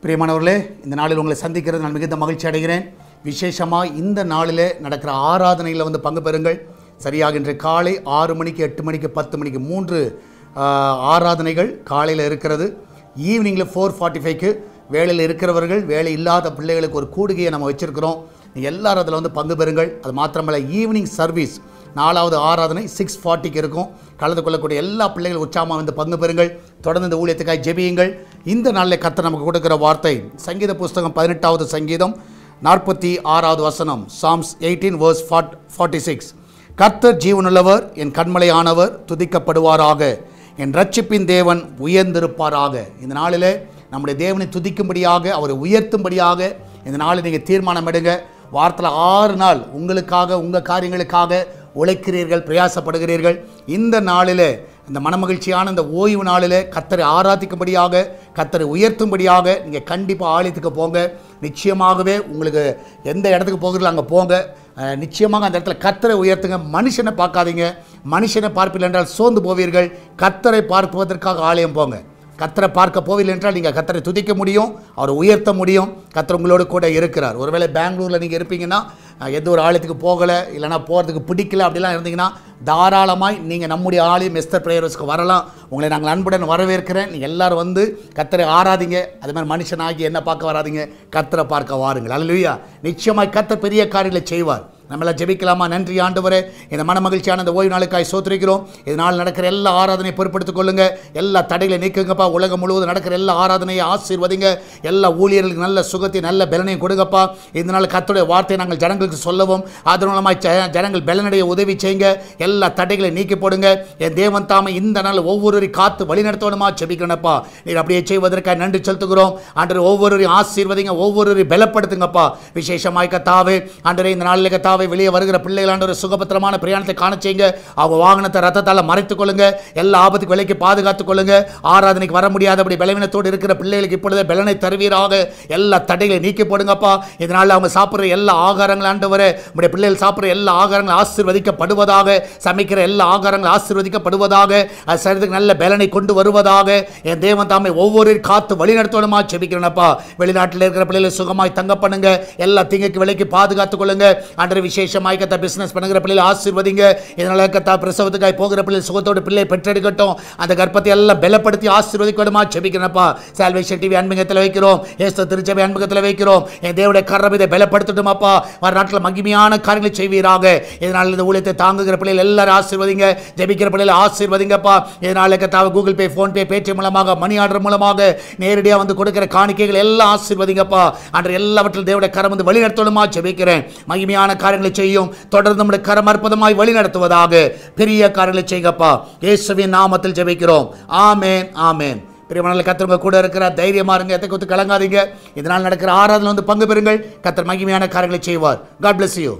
பிரியமானவர்களே, இந்த நாளில் உங்களை சந்திக்கிறது நான் மிகுந்த மகிழ்ச்சி அடைகிறேன். விசேஷமாக இந்த நாளில் நடக்கிற ஆராதனையில் பங்கு பெறுங்கள். சரியாக இன்று காலை 6 மணிக்கு, 8 மணிக்கு, 10 மணிக்கு 3 ஆராதனைகள் காலையில் இருக்கிறது. ஈவினிங்கில் 4:45க்கு வேலையில் இருக்கிறவர்கள், வேலை இல்லாத பிள்ளைகளுக்கு ஒரு கூடுகையை நம்ம வச்சுருக்கிறோம். நீங்கள் எல்லோரும் அதில் பங்கு பெறுங்கள். அது மாத்திரமல்ல, ஈவினிங் சர்வீஸ் 4வது ஆராதனை 6:40க்கு இருக்கும். கலந்து கொள்ளக்கூடிய எல்லா பிள்ளைகளும் உற்சாகமாக பங்கு பெறுங்கள். தொடர்ந்து இந்த ஊழியத்துக்காக ஜெபியுங்கள். இந்த நாளில் கர்த்தர் நமக்கு கொடுக்குற வார்த்தை சங்கீத புஸ்தகம் 18வது சங்கீதம் 46வது வசனம், Psalms 18:46. கர்த்தர் ஜீவனுள்ளவர், என் கண்மலையானவர் துதிக்கப்படுவாராக, என் ரட்சிப்பின் தேவன் உயர்ந்திருப்பாராக. இந்த நாளில் நம்முடைய தேவனை துதிக்கும்படியாக, அவரை உயர்த்தும்படியாக இந்த நாளில் நீங்கள் தீர்மானம் எடுங்க. வாரத்தில் 6 நாள் உங்களுக்காக, உங்கள் காரியங்களுக்காக உழைக்கிறீர்கள், பிரயாசப்படுகிறீர்கள். இந்த நாளில், இந்த மனமகிழ்ச்சியான இந்த ஓய்வு நாளில் கர்த்தரை ஆராதிக்கும்படியாக, கர்த்தரை உயர்த்தும்படியாக நீங்கள் கண்டிப்பாக ஆலயத்துக்கு போங்க. நிச்சயமாகவே உங்களுக்கு எந்த இடத்துக்கு போகிறீங்களோ அங்கே போங்க. நிச்சயமாக அந்த இடத்துல கர்த்தரை உயர்த்துங்க. மனுஷனை பார்க்காதீங்க. மனுஷனை பார்ப்பீர்கள் என்றால் சோர்ந்து போவீர்கள். கர்த்தரை பார்ப்பதற்காக ஆலயம் போங்க. கர்த்தரை பார்க்க போவில்லை என்றால் நீங்கள் கர்த்தரை துதிக்க முடியும், அவரை உயர்த்த முடியும். கர்த்தர் உங்களோடு கூட இருக்கிறார். ஒருவேளை பெங்களூரில் நீங்கள் இருப்பீங்கன்னா, எந்த ஒரு ஆலயத்துக்கு போகலை, இல்லைனா போகிறதுக்கு பிடிக்கல அப்படிலாம் இருந்தீங்கன்னா, தாராளமாய் நீங்கள் நம்முடைய ஆலயம் எஸ்தர் பிரேயர்ஸ்க்கு வரலாம். உங்களை நாங்கள் அன்புடன் வரவேற்கிறேன். நீங்கள் எல்லோரும் கர்த்தரை ஆராதிங்க. அது மாதிரி மனுஷனாகி என்ன பார்க்க வராதிங்க, கர்த்தரை பார்க்க வாருங்கள். அல்லேலூயா. நிச்சயமாய் கர்த்தர் பெரிய காரியங்களை செய்வார். நம்மளாம் ஜெபிக்கலாமா? நன்றி ஆண்டவரே, இந்த மனமகிழ்ச்சியான இந்த ஓய்வு நாளுக்காய் சோத்திரிக்கிறோம். இதனால் நடக்கிற எல்லா ஆராதனையை பொறுப்படுத்திக் கொள்ளுங்க. எல்லா தடைகளை நீக்குங்கப்பா. உலகம் முழுவதும் நடக்கிற எல்லா ஆராதனையை ஆசீர்வதிங்க. எல்லா ஊழியர்களுக்கு நல்ல சுகத்தை, நல்ல பலனையும் கொடுங்கப்பா. இதனால் கர்த்தருடைய வார்த்தையை நாங்கள் ஜனங்களுக்கு சொல்லவும், அதன் மூலமாய் ஜனங்கள் பலனடைய உதவி செய்யுங்க. எல்லா தடைகளை நீக்கி போடுங்க. என் தேவன் தாமே இந்த நாள் ஒவ்வொருவரையும் காத்து வழி நடத்தணுமா ஜெபிக்கிறேன்ப்பா. நீர் அப்படியே செய்வதற்காக நன்றி செலுத்துகிறோம். ஆண்டவரே, ஒவ்வொருவரையும் ஆசீர்வதிங்க, ஒவ்வொருவரையும் பலப்படுத்துங்கப்பா. விசேஷமாய் கர்த்தாவே, ஆண்டவரே, இந்த நாளில் கர்த்தாவே வெளியே வருகிற பிள்ளைகளாண்ட ஒரு சுகபத்திரமான பிரயாணத்தை காண செய்யுங்க. அவங்க வாகனத்தை ரத்தத்தால் மறைத்துக் கொள்ளுங்க. எல்லா ஆபத்துக்கு விலைக்கு பாதுகாத்துக் கொள்ளுங்க. ஆராதனைக்கு வர முடியாதபடி பலவீனத்தோடு இருக்கிற பிள்ளைகளுக்கு இப்பொழுதே பலனை தருவீராக. எல்லா தடைகளை நீக்கி போடுங்கப்பா. இதனால் அவங்க சாப்பிட்ற எல்லா ஆகாரங்கள் ஆண்டவரே, உங்களுடைய பிள்ளைகள் சாப்பிட்ற எல்லா ஆகாரங்களும் ஆசீர்வதிக்கப்படுவதாக. சமைக்கிற எல்லா ஆகாரங்களும் ஆசீர்வதிக்கப்படுவதாக. அது சரீரத்துக்கு நல்ல பலனை கொண்டு வருவதாக. என் தேவன் தாமே ஒவ்வொரு காத்து வழி நடத்தணுமா ஜெபிக்கிறேனப்பா. வெளிநாட்டில் இருக்கிற பிள்ளைகளை சுகமாய் தங்க பண்ணுங்க. எல்லா தீங்குக்கு விலைக்கு பாதுகாத்துக் கொள்ளுங்க. அன்று விசேஷமாய் கர்த்தா பிசினஸ் பண்ணுகிற பிள்ளைகளை ஆசீர்வதிங்க. இதனால கர்த்தா பிரசவத்துக்காய் போகிற பிள்ளை சுகத்தோடு பிள்ளை பெற்றெடுக்கட்டும். அந்த கர்ப்பத்தை எல்லாம் பலப்படுத்தி ஆசீர்வதிக்கணுமா ஜெபிக்கிறேனப்பா. சால்வேஷன் டிவி அன்பகத்தில் வைக்கிறோம். ஏசுவின் திருச்சபை அன்பகத்தில் வைக்கிறோம். என் தேவனுடைய கரம் இதை பலப்படுத்தட்டுமாப்பா. வர நாட்டில் மகிமையான காரியங்களை செய்வீராக. இதனால் இந்த ஊழியத்தை தாங்குகிற பிள்ளைகள் எல்லாரும் ஆசீர்வதிங்க. ஜெபிக்கிற பிள்ளைகளை ஆசீர்வதிங்கப்பா. இதனால கர்த்தாவை கூகுள் பே, ஃபோன்பே, பேடிஎம் மூலமாக, மணி ஆர்டர் மூலமாக நேரடியாக கொடுக்கிற காணிக்கைகள் எல்லாம் ஆசீர்வதிங்கப்பா. அன்று எல்லாவற்றிலும் தேவனுடைய கரம் வழி நடத்தணுமா ஜெபிக்கிறேன். மகிமையான காரியங்களை செய்யும். தொடர்ந்து நம்முடைய கரம் அற்புதமாய் வழி நடத்துவதாக. பெரிய காரியங்களை செய்யுங்கப்பா. இயேசுவின் நாமத்தில் ஜெபிக்கிறோம். ஆமென், ஆமென். பிரியமானவர்களே, கர்த்தர் கூட இருக்கிற தைரியமா இருங்க. எதை குறித்து கலங்காதீங்க. இதனால் நடக்கிற ஆராதனை பங்கு பெறுங்கள். கர்த்தர் மகிமையான காரியங்களை செய்வார். God bless you.